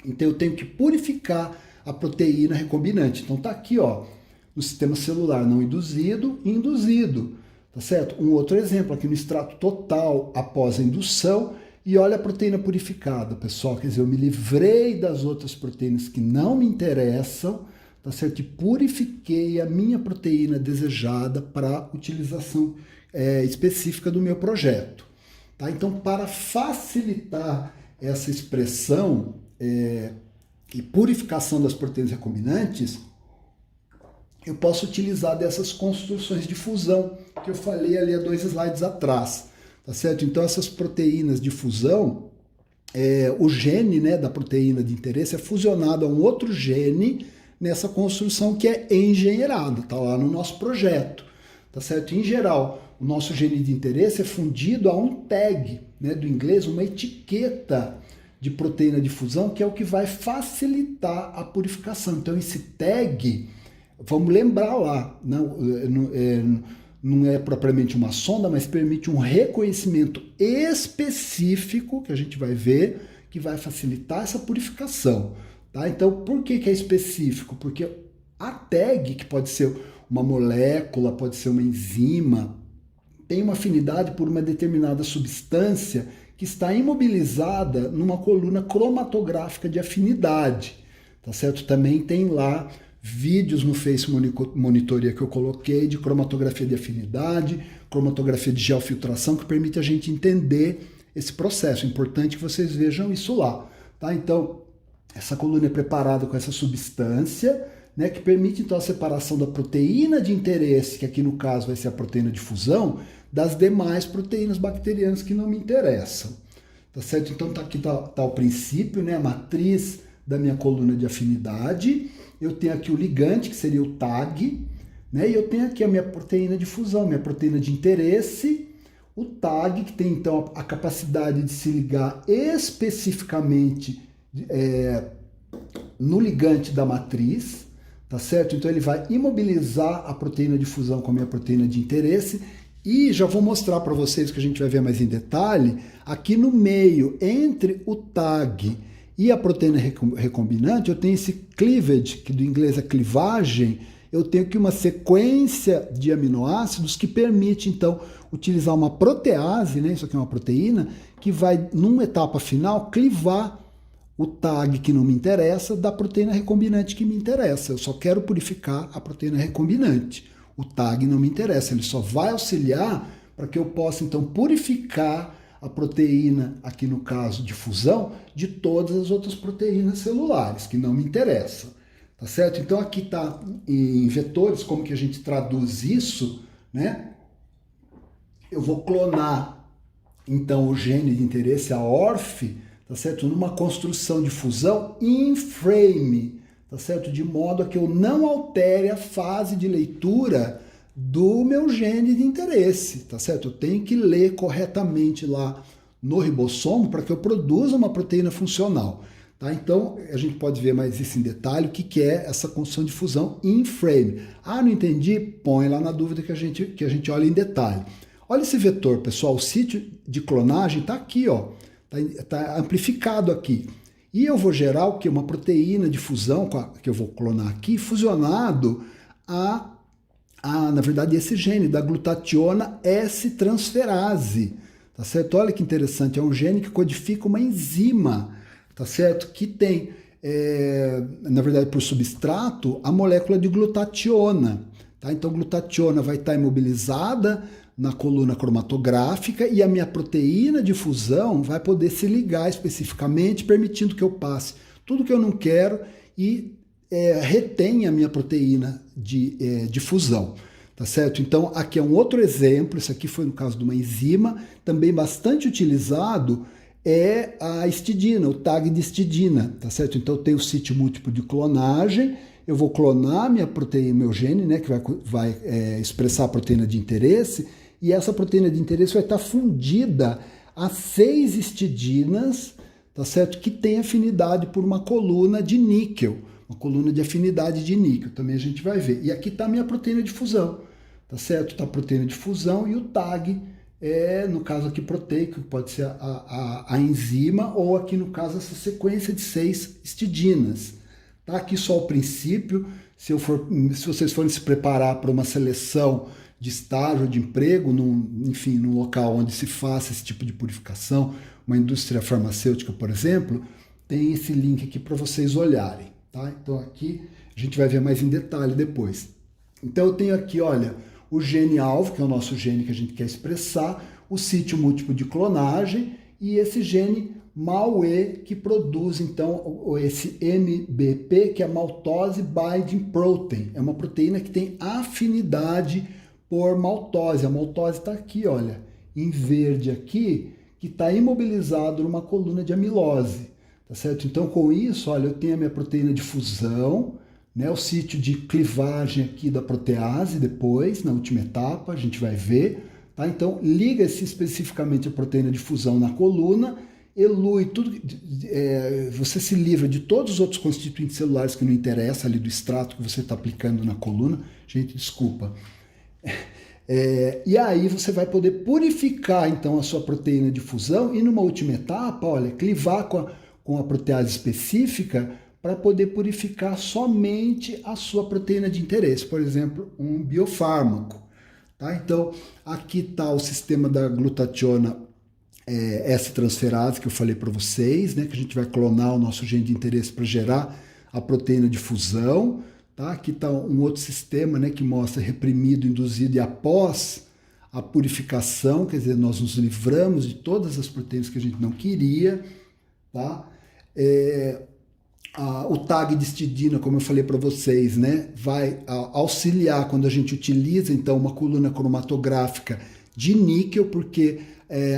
Então eu tenho que purificar a proteína recombinante. Então tá aqui, ó, no sistema celular não induzido e induzido, tá certo? Um outro exemplo aqui no extrato total após a indução, e olha a proteína purificada, pessoal, quer dizer, eu me livrei das outras proteínas que não me interessam, tá certo? E purifiquei a minha proteína desejada para utilização específica do meu projeto, tá? Então, para facilitar essa expressão e purificação das proteínas recombinantes, eu posso utilizar dessas construções de fusão que eu falei ali há 2 slides atrás, tá certo? Então essas proteínas de fusão, o gene, né, da proteína de interesse é fusionado a um outro gene nessa construção que é engenheirada, tá lá no nosso projeto, tá certo? Em geral, o nosso gene de interesse é fundido a um tag, né, do inglês, uma etiqueta de proteína de fusão, que é o que vai facilitar a purificação. Então esse tag, vamos lembrar lá, não é propriamente uma sonda, mas permite um reconhecimento específico, que a gente vai ver, que vai facilitar essa purificação. Tá? Então, por que é específico? Porque a tag, que pode ser uma molécula, pode ser uma enzima, tem uma afinidade por uma determinada substância que está imobilizada numa coluna cromatográfica de afinidade. Tá certo? Também tem lá vídeos no Face Monitoria que eu coloquei de cromatografia de afinidade, cromatografia de geofiltração, que permite a gente entender esse processo. É importante que vocês vejam isso lá. Tá? Então, essa coluna é preparada com essa substância, né, que permite então a separação da proteína de interesse, que aqui no caso vai ser a proteína de fusão, das demais proteínas bacterianas que não me interessam. Tá certo? Então aqui tá o princípio, né, a matriz da minha coluna de afinidade. Eu tenho aqui o ligante, que seria o tag, né? E eu tenho aqui a minha proteína de fusão, minha proteína de interesse, o tag, que tem então a capacidade de se ligar especificamente no ligante da matriz, tá certo? Então ele vai imobilizar a proteína de fusão com a minha proteína de interesse, e já vou mostrar para vocês, que a gente vai ver mais em detalhe, aqui no meio, entre o tag e a proteína recombinante, eu tenho esse cleavage, que do inglês é clivagem. Eu tenho aqui uma sequência de aminoácidos que permite, então, utilizar uma protease, né? Isso aqui é uma proteína, que vai, numa etapa final, clivar o tag que não me interessa da proteína recombinante que me interessa. Eu só quero purificar a proteína recombinante. O tag não me interessa, ele só vai auxiliar para que eu possa, então, purificar a proteína, aqui no caso de fusão, de todas as outras proteínas celulares, que não me interessam. Tá certo? Então aqui está em vetores, como que a gente traduz isso, né? Eu vou clonar, então, o gene de interesse, a ORF, tá certo? Numa construção de fusão in frame, tá certo? De modo a que eu não altere a fase de leitura do meu gene de interesse, tá certo? Eu tenho que ler corretamente lá no ribossomo para que eu produza uma proteína funcional, tá? Então, a gente pode ver mais isso em detalhe, o que é essa construção de fusão in frame. Ah, não entendi? Põe lá na dúvida que a gente olha em detalhe. Olha esse vetor, pessoal, o sítio de clonagem está aqui, ó, tá amplificado aqui. E eu vou gerar o que? Uma proteína de fusão, que eu vou clonar aqui, fusionado na verdade, esse gene da glutationa S-transferase, tá certo? Olha que interessante, é um gene que codifica uma enzima, tá certo? Que tem, na verdade, por substrato, a molécula de glutationa, tá? Então, glutationa vai estar imobilizada na coluna cromatográfica e a minha proteína de fusão vai poder se ligar especificamente, permitindo que eu passe tudo que eu não quero e retenha a minha proteína de fusão, tá certo? Então, aqui é um outro exemplo, isso aqui foi no caso de uma enzima, também bastante utilizado, é a histidina, o tag de histidina, tá certo? Então, eu tenho o sítio múltiplo de clonagem, eu vou clonar minha proteína, meu gene, né, que vai expressar a proteína de interesse, e essa proteína de interesse vai estar fundida a 6 histidinas, tá certo? Que tem afinidade por uma coluna de níquel, uma coluna de afinidade de níquel, também a gente vai ver. E aqui está a minha proteína de fusão, tá certo? Está a proteína de fusão e o tag no caso aqui proteico, que pode ser a enzima, ou aqui no caso essa sequência de 6 histidinas. Tá aqui só o princípio. Se vocês forem se preparar para uma seleção de estágio, de emprego, enfim, num local onde se faça esse tipo de purificação, uma indústria farmacêutica, por exemplo, tem esse link aqui para vocês olharem. Tá? Então aqui a gente vai ver mais em detalhe depois. Então eu tenho aqui, olha, o gene-alvo, que é o nosso gene que a gente quer expressar, o sítio múltiplo de clonagem e esse gene MALE, que produz, então, esse MBP, que é Maltose Binding Protein. É uma proteína que tem afinidade por maltose. A maltose está aqui, olha, em verde aqui, que está imobilizado numa coluna de amilose. Tá certo? Então, com isso, olha, eu tenho a minha proteína de fusão, né, o sítio de clivagem aqui da protease depois, na última etapa, a gente vai ver. Tá? Então, liga-se especificamente a proteína de fusão na coluna, elui tudo, você se livra de todos os outros constituintes celulares que não interessam ali do extrato que você está aplicando na coluna. Gente, desculpa. E aí você vai poder purificar, então, a sua proteína de fusão e numa última etapa, olha, clivar com a protease específica para poder purificar somente a sua proteína de interesse, por exemplo, um biofármaco. Tá? Então, aqui está o sistema da glutationa S-transferase que eu falei para vocês, né, que a gente vai clonar o nosso gene de interesse para gerar a proteína de fusão. Tá? Aqui está um outro sistema, né, que mostra reprimido, induzido e após a purificação, quer dizer, nós nos livramos de todas as proteínas que a gente não queria. Tá? O tag de histidina, como eu falei para vocês, né, vai auxiliar quando a gente utiliza então uma coluna cromatográfica de níquel, porque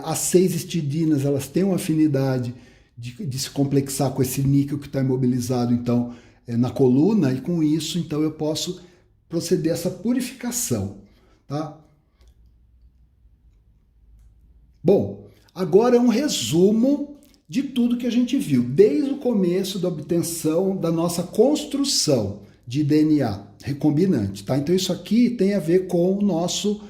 as 6 histidinas elas têm uma afinidade de se complexar com esse níquel que está imobilizado então na coluna, e com isso então eu posso proceder a essa purificação. Tá? Bom, agora é um resumo de tudo que a gente viu, desde o começo da obtenção da nossa construção de DNA recombinante. Tá? Então isso aqui tem a ver com o nosso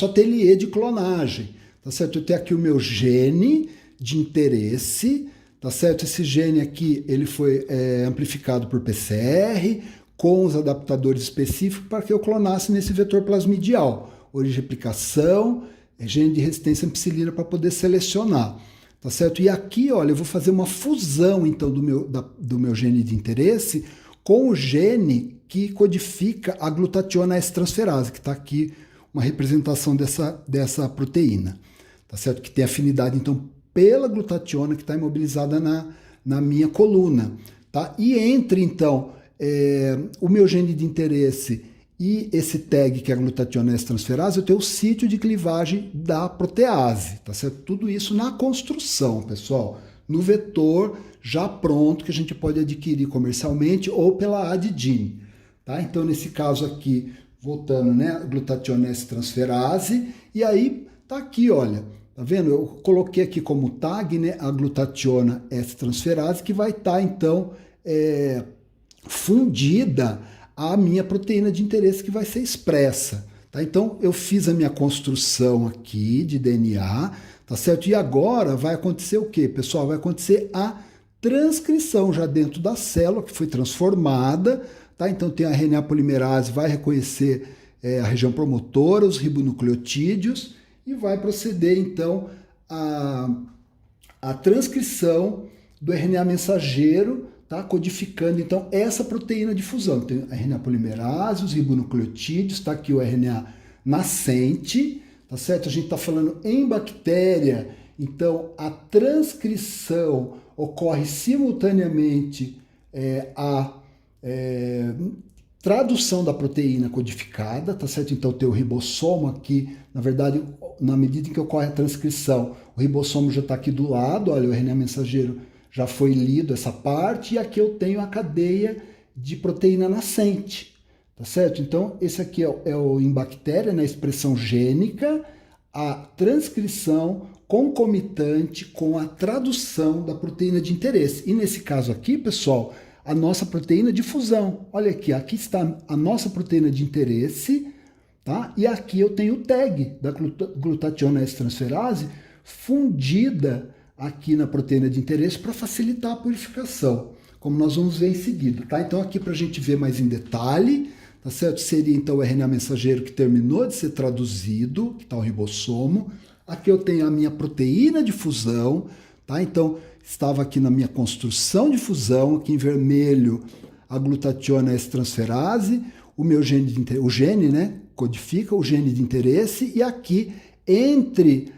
ateliê de clonagem. Tá certo? Eu tenho aqui o meu gene de interesse, tá certo? Esse gene aqui ele foi amplificado por PCR com os adaptadores específicos para que eu clonasse nesse vetor plasmidial. Origem de replicação, gene de resistência à ampicilina para poder selecionar. Tá certo? E aqui, olha, eu vou fazer uma fusão, então, do meu gene de interesse com o gene que codifica a glutationa S-transferase, que está aqui uma representação dessa proteína. Tá certo? Que tem afinidade, então, pela glutationa que está imobilizada na minha coluna. Tá? E entre, então, o meu gene de interesse e esse tag, que é a glutationa S-transferase, eu tenho o sítio de clivagem da protease, tá certo? Tudo isso na construção, pessoal, no vetor já pronto, que a gente pode adquirir comercialmente ou pela Adgene, tá? Então, nesse caso aqui, voltando, né, a glutationa S-transferase, e aí tá aqui, olha, tá vendo? Eu coloquei aqui como tag, né, a glutationa S-transferase, que vai estar, então, fundida a minha proteína de interesse que vai ser expressa. Tá? Então, eu fiz a minha construção aqui de DNA, tá certo? E agora vai acontecer o quê, pessoal? Vai acontecer a transcrição já dentro da célula, que foi transformada. Tá? Então, tem a RNA polimerase, vai reconhecer a região promotora, os ribonucleotídeos, e vai proceder, então, a transcrição do RNA mensageiro, tá? Codificando, então, essa proteína de fusão. Tem a RNA polimerase, os ribonucleotídeos, está aqui o RNA nascente, tá certo? A gente está falando em bactéria, então a transcrição ocorre simultaneamente a tradução da proteína codificada, tá certo? Então tem o ribossomo aqui, na verdade, na medida em que ocorre a transcrição, o ribossomo já está aqui do lado, olha, o RNA mensageiro já foi lido essa parte, e aqui eu tenho a cadeia de proteína nascente, tá certo? Então, esse aqui é o em bactéria, na expressão gênica, a transcrição concomitante com a tradução da proteína de interesse. E nesse caso aqui, pessoal, a nossa proteína de fusão. Olha aqui, aqui está a nossa proteína de interesse, tá? E aqui eu tenho o tag da glutationa S-transferase fundida aqui na proteína de interesse para facilitar a purificação, como nós vamos ver em seguida, tá? Então aqui para a gente ver mais em detalhe, tá certo? Seria então o RNA mensageiro que terminou de ser traduzido, que está o ribossomo. Aqui eu tenho a minha proteína de fusão, tá? Então estava aqui na minha construção de fusão, aqui em vermelho a glutationa S-transferase, o meu gene de interesse, o gene, né, codifica o gene de interesse, e aqui entre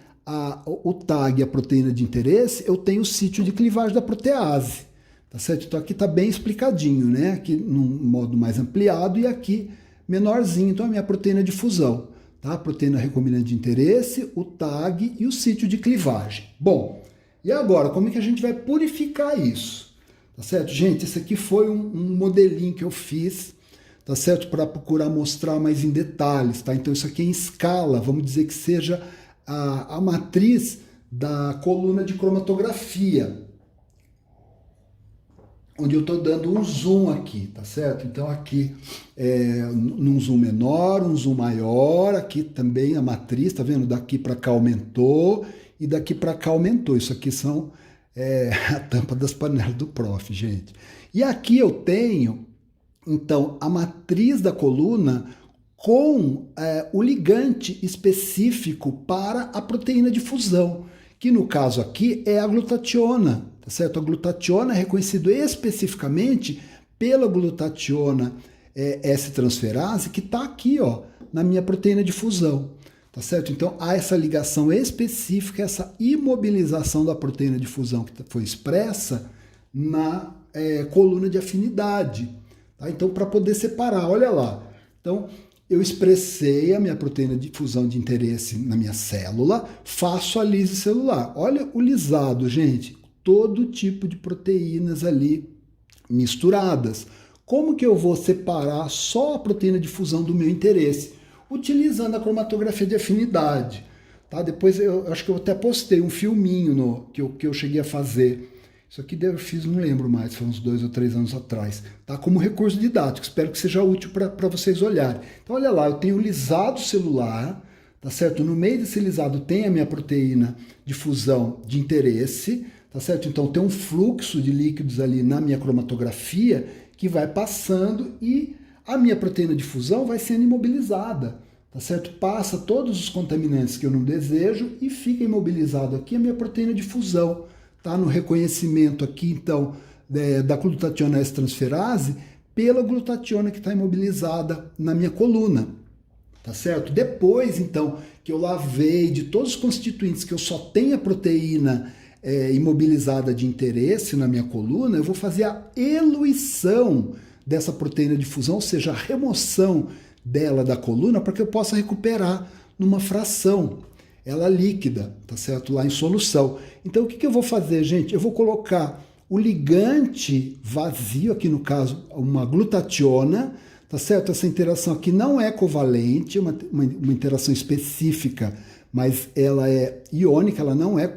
o tag e a proteína de interesse eu tenho o sítio de clivagem da protease, tá certo? Então aqui está bem explicadinho, né? Aqui num modo mais ampliado e aqui menorzinho, então a minha proteína de fusão, tá? A proteína recombinante de interesse, o tag e o sítio de clivagem. Bom, e agora, como é que a gente vai purificar isso? Tá certo? Gente, esse aqui foi um modelinho que eu fiz, tá certo? Para procurar mostrar mais em detalhes, tá? Então isso aqui é em escala, vamos dizer que seja a matriz da coluna de cromatografia, onde eu estou dando um zoom aqui, tá certo? Então aqui num zoom menor, um zoom maior, aqui também a matriz, tá vendo? Daqui para cá aumentou e daqui para cá aumentou. Isso aqui são a tampa das panelas do prof, gente. E aqui eu tenho, então, a matriz da coluna com o ligante específico para a proteína de fusão, que no caso aqui é a glutationa, tá certo? A glutationa é reconhecido especificamente pela glutationa S-transferase, que está aqui, ó, na minha proteína de fusão, tá certo? Então há essa ligação específica, essa imobilização da proteína de fusão que foi expressa na coluna de afinidade, tá? Então para poder separar, olha lá, então eu expressei a minha proteína de fusão de interesse na minha célula, faço a lise celular. Olha o lisado, gente, todo tipo de proteínas ali misturadas. Como que eu vou separar só a proteína de fusão do meu interesse? Utilizando a cromatografia de afinidade, tá? Depois eu acho que eu até postei um filminho que eu cheguei a fazer. Isso aqui eu fiz, não lembro mais, foi uns 2 ou 3 anos atrás, tá? Como recurso didático, espero que seja útil para vocês olharem. Então olha lá, eu tenho o lisado celular, tá certo? No meio desse lisado tem a minha proteína de fusão de interesse, tá certo? Então tem um fluxo de líquidos ali na minha cromatografia que vai passando e a minha proteína de fusão vai sendo imobilizada, tá certo? Passa todos os contaminantes que eu não desejo e fica imobilizado aqui a minha proteína de fusão, tá? No reconhecimento aqui, então, da glutationa S-transferase pela glutationa que está imobilizada na minha coluna, tá certo? Depois, então, que eu lavei de todos os constituintes que eu só tenho a proteína imobilizada de interesse na minha coluna, eu vou fazer a eluição dessa proteína de fusão, ou seja, a remoção dela da coluna para que eu possa recuperar numa fração, ela líquida, tá certo? Lá em solução. Então o que eu vou fazer, gente? Eu vou colocar o ligante vazio, aqui no caso uma glutationa, tá certo? Essa interação aqui não é covalente, é uma interação específica, mas ela é iônica, ela não é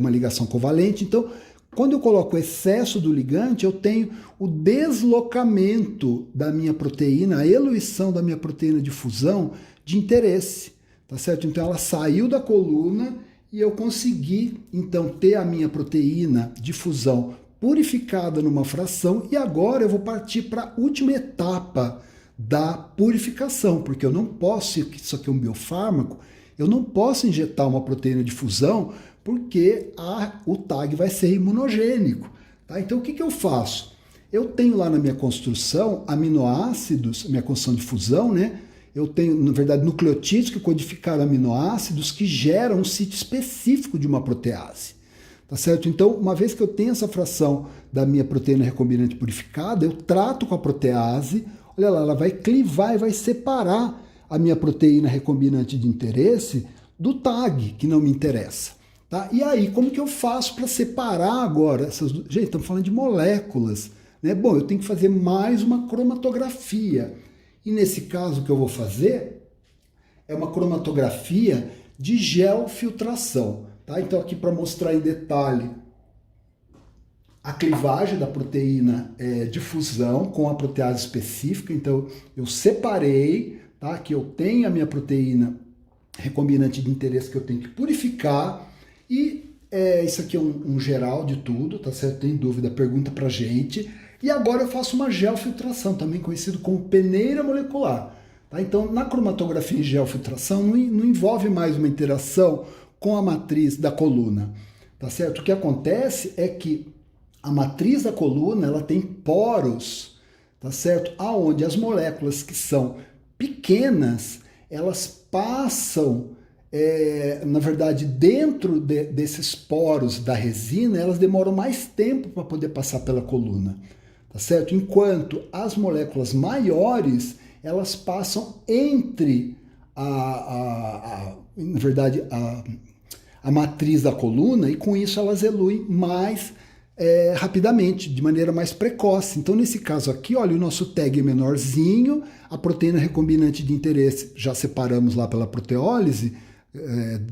uma ligação covalente. Então, quando eu coloco o excesso do ligante, eu tenho o deslocamento da minha proteína, a eluição da minha proteína de fusão de interesse, tá certo? Então ela saiu da coluna e eu consegui, então, ter a minha proteína de fusão purificada numa fração e agora eu vou partir para a última etapa da purificação, porque eu não posso, isso aqui é um biofármaco, eu não posso injetar uma proteína de fusão porque o tag vai ser imunogênico, tá? Então o que eu faço? Eu tenho lá na minha construção aminoácidos, minha construção de fusão, né? Eu tenho, na verdade, nucleotídeos que codificaram aminoácidos que geram um sítio específico de uma protease, tá certo? Então, uma vez que eu tenho essa fração da minha proteína recombinante purificada, eu trato com a protease, olha lá, ela vai clivar e vai separar a minha proteína recombinante de interesse do tag, que não me interessa. Tá? E aí, como que eu faço para separar agora essas duas? Gente, estamos falando de moléculas, né? Bom, eu tenho que fazer mais uma cromatografia. E nesse caso, o que eu vou fazer é uma cromatografia de geofiltração. Tá? Então, aqui para mostrar em detalhe a clivagem da proteína de fusão com a protease específica. Então, eu separei, tá? Que eu tenho a minha proteína recombinante de interesse que eu tenho que purificar e isso aqui é um geral de tudo, tá certo? Tem dúvida, pergunta pra gente. E agora eu faço uma geofiltração, também conhecido como peneira molecular. Tá? Então, na cromatografia em geofiltração, não envolve mais uma interação com a matriz da coluna. Tá certo? O que acontece é que a matriz da coluna ela tem poros, tá certo? Aonde as moléculas que são pequenas, elas passam, na verdade, dentro desses poros da resina, elas demoram mais tempo para poder passar pela coluna, tá certo? Enquanto as moléculas maiores, elas passam entre na verdade, a matriz da coluna, e com isso elas eluem mais rapidamente, de maneira mais precoce. Então, nesse caso aqui, olha, o nosso tag é menorzinho, a proteína recombinante de interesse, já separamos lá pela proteólise,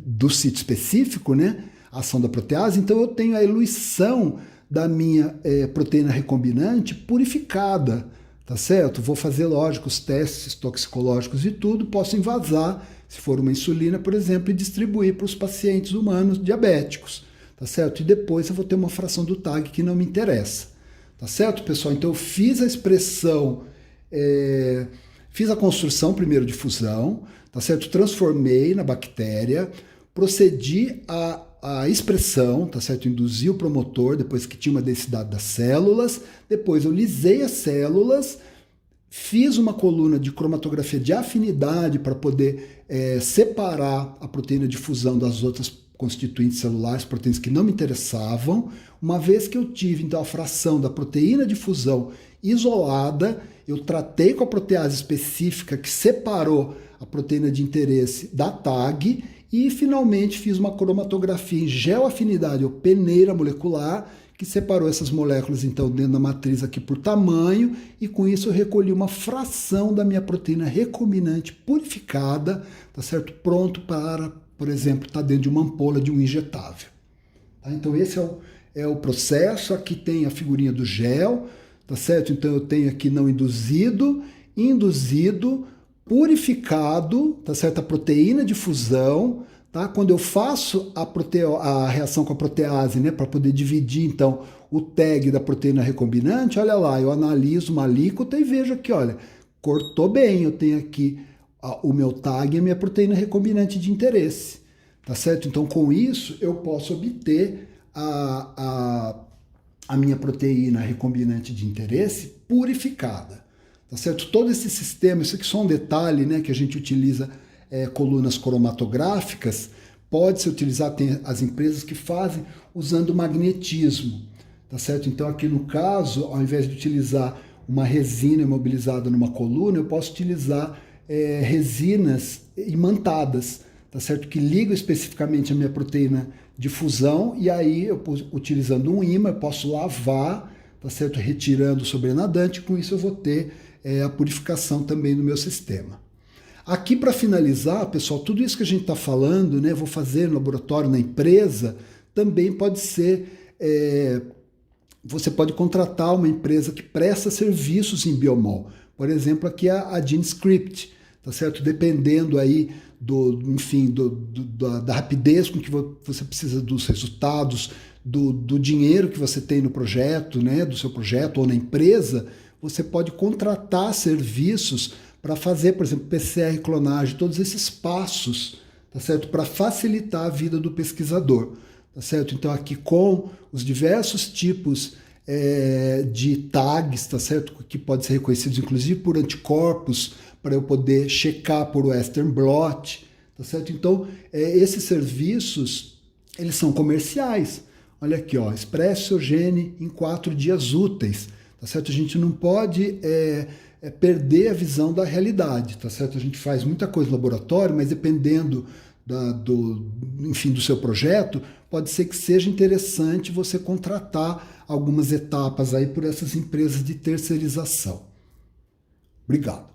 do sítio específico, né? A ação da protease. Então, eu tenho a eluição da minha proteína recombinante purificada, tá certo? Vou fazer, lógico, os testes toxicológicos e tudo, posso invasar, se for uma insulina, por exemplo, e distribuir para os pacientes humanos diabéticos, tá certo? E depois eu vou ter uma fração do tag que não me interessa, tá certo, pessoal? Então eu fiz a expressão, fiz a construção primeiro de fusão, tá certo? Transformei na bactéria, procedi a expressão, tá certo? Induzi o promotor depois que tinha uma densidade das células, depois eu lisei as células, fiz uma coluna de cromatografia de afinidade para poder separar a proteína de fusão das outras constituintes celulares, proteínas que não me interessavam. Uma vez que eu tive então a fração da proteína de fusão isolada, eu tratei com a protease específica que separou a proteína de interesse da tag e finalmente fiz uma cromatografia em geoafinidade ou peneira molecular que separou essas moléculas então dentro da matriz aqui por tamanho, e com isso eu recolhi uma fração da minha proteína recombinante purificada, tá certo? Pronto para, por exemplo, estar dentro de uma ampola de um injetável. Tá? Então esse é o processo. Aqui tem a figurinha do gel, tá certo? Então eu tenho aqui não induzido, induzido, purificado, tá certo? A proteína de fusão, tá? Quando eu faço a reação com a protease, né, para poder dividir então o tag da proteína recombinante, olha lá, eu analiso uma alíquota e vejo aqui, olha, cortou bem, eu tenho aqui o meu tag e a minha proteína recombinante de interesse, tá certo? Então com isso eu posso obter a minha proteína recombinante de interesse purificada. Tá certo? Todo esse sistema, isso aqui é só um detalhe, né, que a gente utiliza colunas cromatográficas, pode ser utilizado, tem as empresas que fazem usando magnetismo, tá certo? Então aqui no caso, ao invés de utilizar uma resina imobilizada numa coluna, eu posso utilizar resinas imantadas, tá certo? Que ligam especificamente a minha proteína de fusão, e aí eu utilizando um ímã eu posso lavar, tá certo? Retirando o sobrenadante, com isso eu vou ter a purificação também do meu sistema. Aqui para finalizar, pessoal, tudo isso que a gente está falando, né, vou fazer no laboratório, na empresa, também pode ser, você pode contratar uma empresa que presta serviços em biomol. Por exemplo, aqui a GeneScript, tá certo? Dependendo aí da rapidez com que você precisa dos resultados, do dinheiro que você tem no projeto, né, do seu projeto ou na empresa, você pode contratar serviços para fazer, por exemplo, PCR, clonagem, todos esses passos, tá certo? Para facilitar a vida do pesquisador, tá certo? Então aqui com os diversos tipos de tags, tá certo? Que podem ser reconhecidos inclusive por anticorpos, para eu poder checar por Western blot, tá certo? Então esses serviços, eles são comerciais. Olha aqui, ó, expresse seu gene em 4 dias úteis. Tá certo? A gente não pode perder a visão da realidade, tá certo? A gente faz muita coisa no laboratório, mas dependendo do seu projeto, pode ser que seja interessante você contratar algumas etapas aí por essas empresas de terceirização. Obrigado.